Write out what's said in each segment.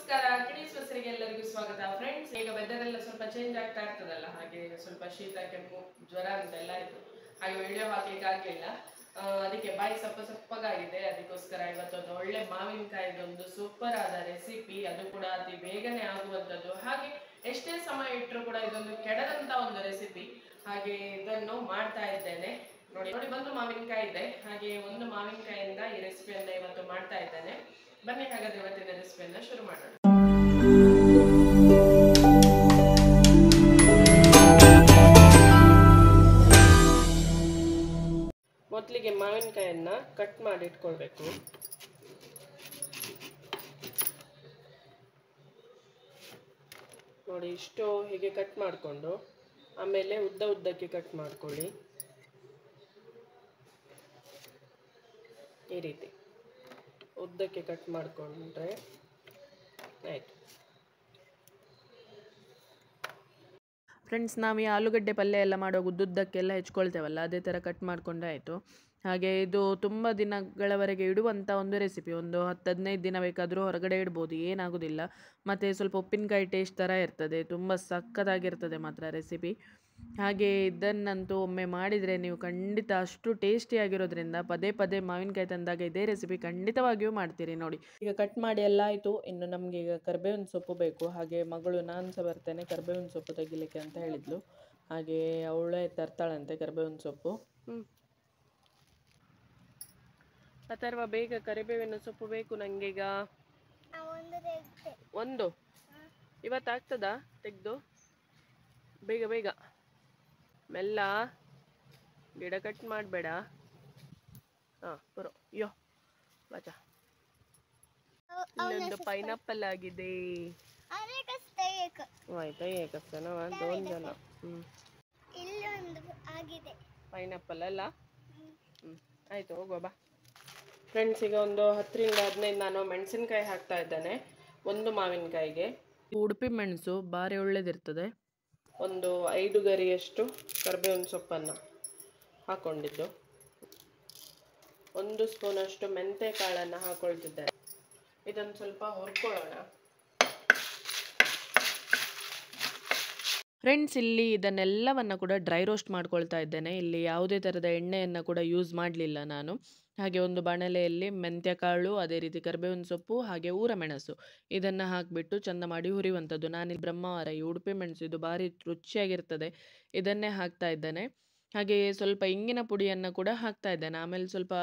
ನಮಸ್ಕಾರ ಕಿಣೀಸ್ ಹೊಸರಿಗೆ ಎಲ್ಲರಿಗೂ ಸ್ವಾಗತ ಫ್ರೆಂಡ್ಸ್. ಈಗ ವೆದರ್ ಎಲ್ಲ ಸ್ವಲ್ಪ ಚೇಂಜ್ ಆಗ್ತಾ ಇರ್ತದಲ್ಲ, ಹಾಗೆ ಸ್ವಲ್ಪ ಶೀತ ಕೆಮ್ಮು ಜ್ವರ ಅಂತೆಲ್ಲ ಇತ್ತು. ಹಾಗೆ ವಿಡಿಯೋ ಹಾಕ್ಲಿಕ್ಕೆ ಆಗ್ಲಿಲ್ಲ, ಅದಕ್ಕೆ ಬಾಯಿ ಸಪ್ಪಗಾಗಿದೆ. ಅದಕ್ಕೋಸ್ಕರ ಇವತ್ತೊಂದು ಒಳ್ಳೆ ಮಾವಿನಕಾಯಿದೊಂದು ಸೂಪರ್ ಆದ ರೆಸಿಪಿ, ಅದು ಕೂಡ ಅತಿ ಬೇಗನೆ ಆಗುವಂಥದ್ದು, ಹಾಗೆ ಎಷ್ಟೇ ಸಮಯ ಇಟ್ಟರು ಕೂಡ ಇದೊಂದು ಕೆಡದಂತ ಒಂದು ರೆಸಿಪಿ. ಹಾಗೆ ಇದನ್ನು ಮಾಡ್ತಾ ಇದ್ದೇನೆ. ನೋಡಿ ನೋಡಿ, ಒಂದು ಮಾವಿನಕಾಯಿ ಇದೆ, ಹಾಗೆ ಒಂದು ಮಾವಿನಕಾಯಿಯಿಂದ ಈ ರೆಸಿಪಿಯನ್ನು ಇವತ್ತು ಮಾಡ್ತಾ ಇದ್ದೇನೆ. ಬನ್ನಿ ಹಾಗಾದ್ರೆ ಇವತ್ತಿನ ರೆಸಿಪಿಯನ್ನು ಶುರು ಮಾಡೋಣ. ಮೊದಲಿಗೆ ಮಾವಿನಕಾಯಿಯನ್ನ ಕಟ್ ಮಾಡಿ ಇಟ್ಕೊಳ್ಬೇಕು. ನೋಡಿ, ಇಷ್ಟು ಹೀಗೆ ಕಟ್ ಮಾಡಿಕೊಂಡು ಆಮೇಲೆ ಉದ್ದಕ್ಕೆ ಕಟ್ ಮಾಡ್ಕೊಳ್ಳಿ. ಈ ರೀತಿ ಉದ್ದಕ್ಕೆ ಕಟ್ ಮಾಡಿಕೊಂಡ್ರೆ ಆಯಿತು. ಫ್ರೆಂಡ್ಸ್, ನಾವು ಈ ಆಲೂಗಡ್ಡೆ ಪಲ್ಯ ಎಲ್ಲ ಮಾಡುವಾಗ ಉದ್ದುದ್ದಕ್ಕೆಲ್ಲ ಹೆಚ್ಕೊಳ್ತೇವಲ್ಲ, ಅದೇ ಥರ ಕಟ್ ಮಾಡಿಕೊಂಡ್ರೆ ಆಯಿತು. ಹಾಗೆ ಇದು ತುಂಬ ದಿನಗಳವರೆಗೆ ಇಡುವಂಥ ಒಂದು ರೆಸಿಪಿ. ಒಂದು 10-15 ದಿನ ಬೇಕಾದರೂ ಹೊರಗಡೆ ಇಡ್ಬೋದು, ಏನಾಗೋದಿಲ್ಲ. ಮತ್ತು ಸ್ವಲ್ಪ ಉಪ್ಪಿನಕಾಯಿ ಟೇಸ್ಟ್ ಥರ ಇರ್ತದೆ, ತುಂಬ ಸಕ್ಕತ್ತಾಗಿರ್ತದೆ ಮಾತ್ರ ರೆಸಿಪಿ. ಹಾಗೆ ಇದನ್ನಂತೂ ಒಮ್ಮೆ ಮಾಡಿದರೆ ನೀವು ಖಂಡಿತ ಅಷ್ಟು ಟೇಸ್ಟಿಯಾಗಿರೋದ್ರಿಂದ ಪದೇ ಪದೇ ಮಾವಿನಕಾಯಿ ತಂದಾಗ ಇದೇ ರೆಸಿಪಿ ಖಂಡಿತವಾಗಿಯೂ ಮಾಡ್ತೀರಿ. ನೋಡಿ, ಈಗ ಕಟ್ ಮಾಡಿ ಎಲ್ಲ ಆಯಿತು. ಇನ್ನು ನಮಗೆ ಈಗ ಕರಿಬೇವಿನ ಸೊಪ್ಪು ಬೇಕು. ಹಾಗೆ ಮಗಳು ನಾನು ಸಹ ಬರ್ತೇನೆ ಕರಿಬೇವಿನ ಸೊಪ್ಪು ತೆಗಿಲಿಕ್ಕೆ ಅಂತ ಹೇಳಿದ್ಲು. ಹಾಗೆ ಅವಳೇ ತರ್ತಾಳಂತೆ ಕರಿಬೇವಿನ ಸೊಪ್ಪು. ಅಥರ್ವ, ಬೇಗ ಕರಿಬೇವಿನ ಸೊಪ್ಪು ಬೇಕು ನನಗೀಗ. ಒಂದು ಇವತ್ತಾಗ್ತದಾ ತೆಗೆದು? ಬೇಗ ಬೇಗ, ಮೆಲ್ಲ, ಗಿಡ ಕಟ್ ಮಾಡಬೇಡ. ಹಾಂ ಬರೋ. ಅಯ್ಯೋ ಬಾಚಾ, ಇಲ್ಲೊಂದು ಪೈನಾಪಲ್ ಆಗಿದೆ. ಆಯ್ತಾ, ಏಕಸ್ತನ ದೋನ್ ಜನ. ಪೈನಾಪಲ್ ಅಲ್ಲ. ಆಯ್ತು, ಹೋಗುವ ಬಾ. ಫ್ರೆಂಡ್ಸ್, ಈಗ ಒಂದು 10-15 ನಾನು ಮೆಣಸಿನ್ಕಾಯಿ ಹಾಕ್ತಾ ಇದ್ದೇನೆ ಒಂದು ಮಾವಿನಕಾಯಿಗೆ. ಉಡುಪಿ ಮೆಣಸು ಭಾರಿ ಒಳ್ಳೇದಿರ್ತದೆ. ಒಂದು 5 ಗರಿಯಷ್ಟು ಕರಿಬೇವಿನ ಸೊಪ್ಪನ್ನು ಹಾಕ್ಕೊಂಡಿದ್ದು, 1 ಸ್ಪೂನಷ್ಟು ಮೆಂತೆ ಕಾಳನ್ನು ಹಾಕೊಳ್ತಿದ್ದೇನೆ. ಇದನ್ನು ಸ್ವಲ್ಪ ಹುರ್ಕೊಳ್ಳೋಣ. ಫ್ರೆಂಡ್ಸ್, ಇಲ್ಲಿ ಇದನ್ನೆಲ್ಲವನ್ನು ಕೂಡ ಡ್ರೈ ರೋಸ್ಟ್ ಮಾಡ್ಕೊಳ್ತಾ ಇದ್ದೇನೆ. ಇಲ್ಲಿ ಯಾವುದೇ ಥರದ ಎಣ್ಣೆಯನ್ನು ಕೂಡ ಯೂಸ್ ಮಾಡಲಿಲ್ಲ ನಾನು. ಹಾಗೆ ಒಂದು ಬಾಣಲೆಯಲ್ಲಿ ಮೆಂತ್ಯಕಾಳು, ಅದೇ ರೀತಿ ಕರಿಬೇವಿನ ಸೊಪ್ಪು, ಹಾಗೆ ಊರ ಮೆಣಸು ಇದನ್ನು ಹಾಕಿಬಿಟ್ಟು ಚೆಂದ ಮಾಡಿ ಹುರಿಯುವಂಥದ್ದು. ನಾನಿಲ್ಲಿ ಬ್ರಹ್ಮಾವರ ಈ ಉಡುಪಿ ಮೆಣಸು ಇದು ಭಾರಿ ರುಚಿಯಾಗಿರ್ತದೆ, ಇದನ್ನೇ ಹಾಕ್ತಾ ಇದ್ದೇನೆ. ಹಾಗೆ ಸ್ವಲ್ಪ ಇಂಗಿನ ಪುಡಿಯನ್ನು ಕೂಡ ಹಾಕ್ತಾ ಇದ್ದೇನೆ. ಆಮೇಲೆ ಸ್ವಲ್ಪ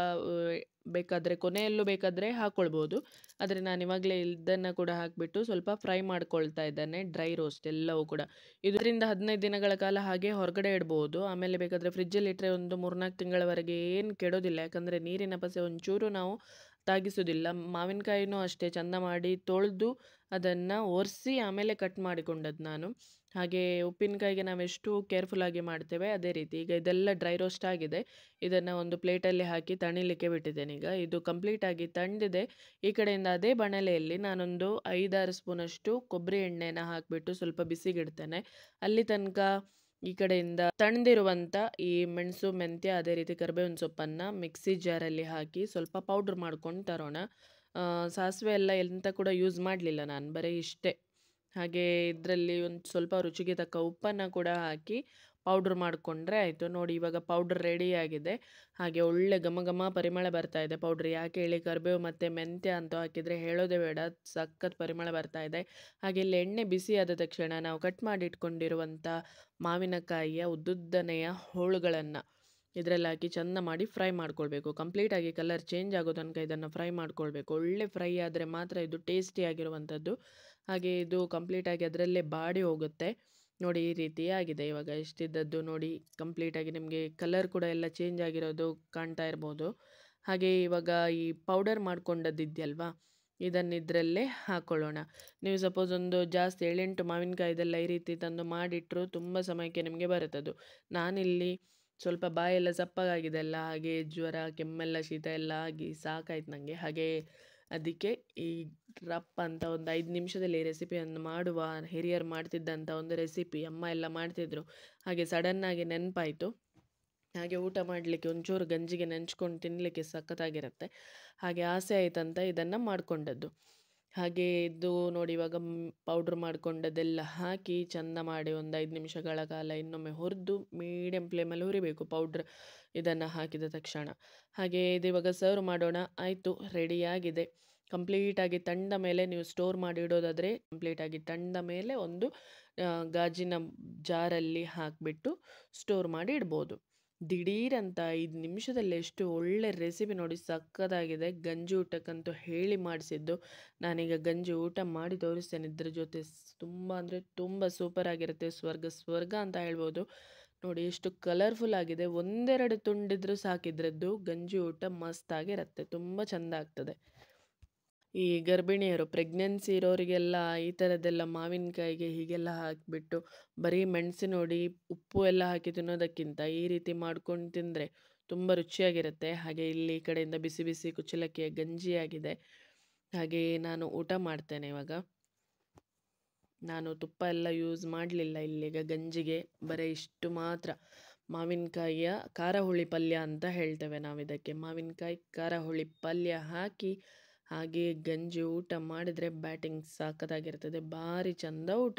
ಬೇಕಾದರೆ ಕೊನೆಯಲ್ಲೂ ಬೇಕಾದರೆ ಹಾಕ್ಕೊಳ್ಬೋದು, ಆದರೆ ನಾನು ಇವಾಗಲೇ ಇದನ್ನು ಕೂಡ ಹಾಕಿಬಿಟ್ಟು ಸ್ವಲ್ಪ ಫ್ರೈ ಮಾಡ್ಕೊಳ್ತಾ ಇದ್ದೇನೆ. ಡ್ರೈ ರೋಸ್ಟ್ ಎಲ್ಲವೂ ಕೂಡ. ಇದರಿಂದ 15 ದಿನಗಳ ಕಾಲ ಹಾಗೆ ಹೊರಗಡೆ ಇಡ್ಬೋದು. ಆಮೇಲೆ ಬೇಕಾದರೆ ಫ್ರಿಜ್ಜಲ್ಲಿ ಇಟ್ಟರೆ ಒಂದು 3-4 ತಿಂಗಳವರೆಗೆ ಏನು ಕೆಡೋದಿಲ್ಲ, ಯಾಕಂದರೆ ನೀರಿನ ಪಸೆ ಒಂಚೂರು ನಾವು ತಾಗಿಸೋದಿಲ್ಲ. ಮಾವಿನಕಾಯಿನೂ ಅಷ್ಟೇ ಚೆಂದ ಮಾಡಿ ತೊಳೆದು ಅದನ್ನು ಒರೆಸಿ ಆಮೇಲೆ ಕಟ್ ಮಾಡಿಕೊಂಡದ್ದು ನಾನು. ಹಾಗೆ ಉಪ್ಪಿನಕಾಯಿಗೆ ನಾವೆಷ್ಟು ಕೇರ್ಫುಲ್ಲಾಗಿ ಮಾಡ್ತೇವೆ ಅದೇ ರೀತಿ. ಈಗ ಇದೆಲ್ಲ ಡ್ರೈ ರೋಸ್ಟ್ ಆಗಿದೆ, ಇದನ್ನು ಒಂದು ಪ್ಲೇಟಲ್ಲಿ ಹಾಕಿ ತಣಿಲಿಕ್ಕೆ ಬಿಟ್ಟಿದ್ದೇನೆ. ಈಗ ಇದು ಕಂಪ್ಲೀಟಾಗಿ ತಣಿದಿದೆ. ಈ ಕಡೆಯಿಂದ ಅದೇ ಬಾಣಲೆಯಲ್ಲಿ ನಾನೊಂದು 5-6 ಸ್ಪೂನಷ್ಟು ಕೊಬ್ಬರಿ ಎಣ್ಣೆನ ಹಾಕಿಬಿಟ್ಟು ಸ್ವಲ್ಪ ಬಿಸಿಗಿಡ್ತೇನೆ. ಅಲ್ಲಿ ತನಕ ಈ ಕಡೆಯಿಂದ ತಣ್ಣದಿರುವಂಥ ಈ ಮೆಣಸು, ಮೆಂತ್ಯ, ಅದೇ ರೀತಿ ಕರಿಬೇವಿನ ಸೊಪ್ಪನ್ನು ಮಿಕ್ಸಿ ಜಾರಲ್ಲಿ ಹಾಕಿ ಸ್ವಲ್ಪ ಪೌಡ್ರ್ ಮಾಡ್ಕೊಂಡು ತರೋಣ. ಸಾಸಿವೆ ಎಲ್ಲ ಎಂತ ಕೂಡ ಯೂಸ್ ಮಾಡಲಿಲ್ಲ ನಾನು, ಬರೀ ಇಷ್ಟೇ. ಹಾಗೆ ಇದರಲ್ಲಿ ಒಂದು ಸ್ವಲ್ಪ ರುಚಿಗೆ ತಕ್ಕ ಉಪ್ಪನ್ನು ಕೂಡ ಹಾಕಿ ಪೌಡ್ರ್ ಮಾಡಿಕೊಂಡ್ರೆ ಆಯಿತು. ನೋಡಿ, ಇವಾಗ ಪೌಡ್ರ್ ರೆಡಿಯಾಗಿದೆ. ಹಾಗೆ ಒಳ್ಳೆ ಘಮ ಘಮ ಪರಿಮಳ ಬರ್ತಾ ಇದೆ ಪೌಡ್ರ್. ಯಾಕೆ ಹೇಳಿ, ಕರಿಬೇವು ಮತ್ತು ಮೆಂತ್ಯ ಅಂತ ಹಾಕಿದರೆ ಹೇಳೋದೇ ಬೇಡ, ಸಖತ್ ಪರಿಮಳ ಬರ್ತಾ ಇದೆ. ಹಾಗೆ ಇಲ್ಲಿ ಎಣ್ಣೆ ಬಿಸಿ ಆದ ತಕ್ಷಣ ನಾವು ಕಟ್ ಮಾಡಿ ಇಟ್ಕೊಂಡಿರುವಂಥ ಮಾವಿನಕಾಯಿಯ ಉದ್ದುದ್ದನೆಯ ಹೋಳುಗಳನ್ನು ಇದರಲ್ಲಿ ಹಾಕಿ ಚೆಂದ ಮಾಡಿ ಫ್ರೈ ಮಾಡ್ಕೊಳ್ಬೇಕು. ಕಂಪ್ಲೀಟಾಗಿ ಕಲರ್ ಚೇಂಜ್ ಆಗೋ ತನಕ ಇದನ್ನು ಫ್ರೈ ಮಾಡ್ಕೊಳ್ಬೇಕು. ಒಳ್ಳೆ ಫ್ರೈ ಆದರೆ ಮಾತ್ರ ಇದು ಟೇಸ್ಟಿಯಾಗಿರುವಂಥದ್ದು. ಹಾಗೆ ಇದು ಕಂಪ್ಲೀಟಾಗಿ ಅದರಲ್ಲೇ ಬಾಡಿ ಹೋಗುತ್ತೆ. ನೋಡಿ, ಈ ರೀತಿ ಆಗಿದೆ. ಇವಾಗ ಎಷ್ಟಿದ್ದದ್ದು ನೋಡಿ, ಕಂಪ್ಲೀಟಾಗಿ ನಿಮಗೆ ಕಲರ್ ಕೂಡ ಎಲ್ಲ ಚೇಂಜ್ ಆಗಿರೋದು ಕಾಣ್ತಾ ಇರ್ಬೋದು. ಹಾಗೆ ಇವಾಗ ಈ ಪೌಡರ್ ಮಾಡ್ಕೊಂಡದ್ದಿದೆಯಲ್ವಾ, ಇದನ್ನು ಇದರಲ್ಲೇ ಹಾಕ್ಕೊಳ್ಳೋಣ. ನೀವು ಸಪೋಸ್ ಒಂದು ಜಾಸ್ತಿ 7-8 ಮಾವಿನಕಾಯಿದೆಲ್ಲ ಈ ರೀತಿ ತಂದು ಮಾಡಿಟ್ಟರು ತುಂಬ ಸಮಯಕ್ಕೆ ನಿಮಗೆ ಬರುತ್ತದು. ನಾನಿಲ್ಲಿ ಸ್ವಲ್ಪ ಬಾಯೆಲ್ಲ ಸಪ್ಪಗಾಗಿದೆ ಅಲ್ಲ, ಹಾಗೆ ಜ್ವರ, ಕೆಮ್ಮೆಲ್ಲ, ಶೀತ ಎಲ್ಲ ಆಗಿ ಸಾಕಾಯ್ತು ನನಗೆ. ಹಾಗೆ ಅದಕ್ಕೆ ಈ ರಪ್ಪ ಅಂತ ಒಂದು 5 ನಿಮಿಷದಲ್ಲಿ ಈ ರೆಸಿಪಿಯನ್ನು ಮಾಡುವ, ಹಿರಿಯರು ಮಾಡ್ತಿದ್ದಂಥ ಒಂದು ರೆಸಿಪಿ, ಅಮ್ಮ ಎಲ್ಲ ಮಾಡ್ತಿದ್ರು. ಹಾಗೆ ಸಡನ್ನಾಗಿ ನೆನಪಾಯಿತು. ಹಾಗೆ ಊಟ ಮಾಡಲಿಕ್ಕೆ ಒಂಚೂರು ಗಂಜಿಗೆ ನೆಂಚ್ಕೊಂಡು ತಿನ್ನಲಿಕ್ಕೆ ಸಖತ್ತಾಗಿರುತ್ತೆ. ಹಾಗೆ ಆಸೆ ಆಯ್ತಂತ ಇದನ್ನು ಮಾಡಿಕೊಂಡದ್ದು. ಹಾಗೆ ಇದು ನೋಡಿ ಇವಾಗ ಪೌಡ್ರ್ ಮಾಡ್ಕೊಂಡದೆಲ್ಲ ಹಾಕಿ ಚಂದ ಮಾಡಿ ಒಂದು 5 ನಿಮಿಷಗಳ ಕಾಲ ಇನ್ನೊಮ್ಮೆ ಹುರಿದು ಮೀಡಿಯಮ್ ಫ್ಲೇಮಲ್ಲಿ ಹುರಿಬೇಕು ಪೌಡ್ರ್ ಇದನ್ನು ಹಾಕಿದ ತಕ್ಷಣ. ಹಾಗೆ ಇದು ಇವಾಗ ಸರ್ವ್ ಮಾಡೋಣ. ಆಯಿತು, ರೆಡಿಯಾಗಿದೆ. ಕಂಪ್ಲೀಟಾಗಿ ತಂಡ ಮೇಲೆ ನೀವು ಸ್ಟೋರ್ ಮಾಡಿ ಇಡೋದಾದರೆ ಕಂಪ್ಲೀಟಾಗಿ ತಂಡ ಮೇಲೆ ಒಂದು ಗಾಜಿನ ಜಾರಲ್ಲಿ ಹಾಕಿಬಿಟ್ಟು ಸ್ಟೋರ್ ಮಾಡಿ ಇಡ್ಬೋದು. ದಿಢೀರಂತ 5 ನಿಮಿಷದಲ್ಲಿ ಎಷ್ಟು ಒಳ್ಳೆ ರೆಸಿಪಿ ನೋಡಿ, ಸಕ್ಕತ್ತಾಗಿದೆ. ಗಂಜಿ ಊಟಕ್ಕಂತೂ ಹೇಳಿ ಮಾಡಿಸಿದ್ದು. ನಾನೀಗ ಗಂಜಿ ಊಟ ಮಾಡಿ ತೋರಿಸ್ತೇನೆ. ಇದ್ರ ಜೊತೆ ತುಂಬ ಅಂದರೆ ತುಂಬ ಸೂಪರ್ ಆಗಿರುತ್ತೆ. ಸ್ವರ್ಗ ಅಂತ ಹೇಳ್ಬೋದು. ನೋಡಿ ಎಷ್ಟು ಕಲರ್ಫುಲ್ ಆಗಿದೆ. ಒಂದೆರಡು ತುಂಡಿದ್ರು ಸಾಕಿದ್ರದ್ದು ಗಂಜಿ ಊಟ ಮಸ್ತಾಗಿರುತ್ತೆ, ತುಂಬ ಚೆಂದ ಆಗ್ತದೆ. ಈ ಗರ್ಭಿಣಿಯರು ಪ್ರೆಗ್ನೆನ್ಸಿ ಇರೋರಿಗೆಲ್ಲ ಈ ಥರದ್ದೆಲ್ಲ ಮಾವಿನಕಾಯಿಗೆ ಹೀಗೆಲ್ಲ ಹಾಕಿಬಿಟ್ಟು ಬರೀ ಮೆಣಸಿನ ಹುಡಿ ಉಪ್ಪು ಎಲ್ಲ ಹಾಕಿ ತಿನ್ನೋದಕ್ಕಿಂತ ಈ ರೀತಿ ಮಾಡ್ಕೊಂಡು ತಿಂದರೆ ತುಂಬ ರುಚಿಯಾಗಿರುತ್ತೆ. ಹಾಗೆ ಇಲ್ಲಿ ಈ ಕಡೆಯಿಂದ ಬಿಸಿ ಬಿಸಿ ಕುಚ್ಚಲಕ್ಕಿಯ ಗಂಜಿ ಆಗಿದೆ. ಹಾಗೆ ನಾನು ಊಟ ಮಾಡ್ತೇನೆ ಇವಾಗ. ನಾನು ತುಪ್ಪ ಎಲ್ಲ ಯೂಸ್ ಮಾಡಲಿಲ್ಲ ಇಲ್ಲಿಗ ಗಂಜಿಗೆ, ಬರೀ ಇಷ್ಟು ಮಾತ್ರ. ಮಾವಿನಕಾಯಿಯ ಖಾರ ಹುಳಿ ಪಲ್ಯ ಅಂತ ಹೇಳ್ತೇವೆ ನಾವಿದಕ್ಕೆ. ಮಾವಿನಕಾಯಿ ಖಾರ ಹುಳಿ ಪಲ್ಯ ಹಾಕಿ ಹಾಗೆ ಗಂಜಿ ಊಟ ಮಾಡಿದರೆ ಬ್ಯಾಟಿಂಗ್ ಸಾಕತ್ತಾಗಿರ್ತದೆ. ಭಾರಿ ಚಂದ ಊಟ.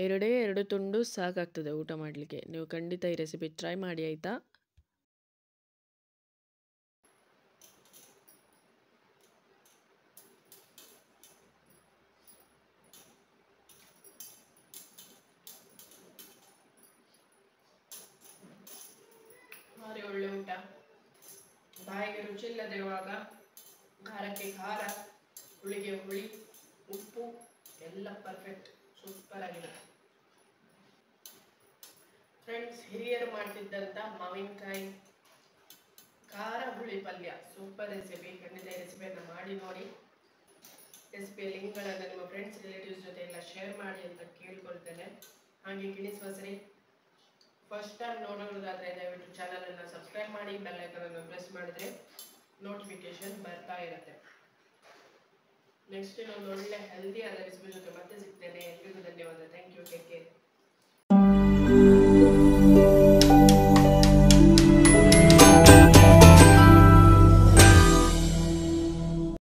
2 ತುಂಡು ಸಾಕಾಗ್ತದೆ ಊಟ ಮಾಡಲಿಕ್ಕೆ. ನೀವು ಖಂಡಿತ ಈ ರೆಸಿಪಿ ಟ್ರೈ ಮಾಡಿ ಆಯಿತಾ. ಭಾರಿ ಒಳ್ಳೆ ಊಟ. ಬಾಯಿಗೆ ರುಚಿ ಇಲ್ಲದಿರುವಾಗ ಖಾರಕ್ಕೆ ಖಾರ, ಹುಳಿಗೆ ಹುಳಿ, ಉಪ್ಪು ಎಲ್ಲ ಪರ್ಫೆಕ್ಟ್, ಸೂಪರ್ ಆಗಿದೆ ಫ್ರೆಂಡ್ಸ್. ಹಿರಿಯರು ಮಾಡ್ತಿದ್ದಂಥ ಮಾವಿನಕಾಯಿ ಖಾರ ಹುಳಿ ಪಲ್ಯ ಸೂಪರ್ ರೆಸಿಪಿ. ಖಂಡಿತ ಈ ರೆಸಿಪಿಯನ್ನು ಮಾಡಿ ನೋಡಿ. ರೆಸಿಪಿಯ ಲಿಂಕ್ಗಳನ್ನು ನಿಮ್ಮ ಫ್ರೆಂಡ್ಸ್ ರಿಲೇಟಿವ್ಸ್ ಜೊತೆ ಎಲ್ಲ ಶೇರ್ ಮಾಡಿ ಅಂತ ಕೇಳ್ಕೊಳ್ತೇನೆ. ಹಾಗೆ ಕಿಣಿಸ್ವಸರಿ ಫಸ್ಟ್ ಟೈಮ್ ನೋಡೋದಾದರೆ ದಯವಿಟ್ಟು ಚಾನಲನ್ನು ಸಬ್ಸ್ಕ್ರೈಬ್ ಮಾಡಿ, ಬೆಲ್ ಐಕಾನನ್ನು ಪ್ರೆಸ್ ಮಾಡಿದ್ರೆ ನೋಟಿಫಿಕೇಶನ್ ಬರ್ತಾ ಇರುತ್ತೆ. ನೆಕ್ಸ್ಟ್ ಇನ್ನೊಂದು ಒಳ್ಳೆ ಹೆಲ್ದಿ ಆದ ರೆಸಿಪಿ ಜೊತೆ ಮತ್ತೆ ಸಿಗ್ತೇನೆ. ಎಲ್ರಿಗೂ ಧನ್ಯವಾದ. Thank you. Take care.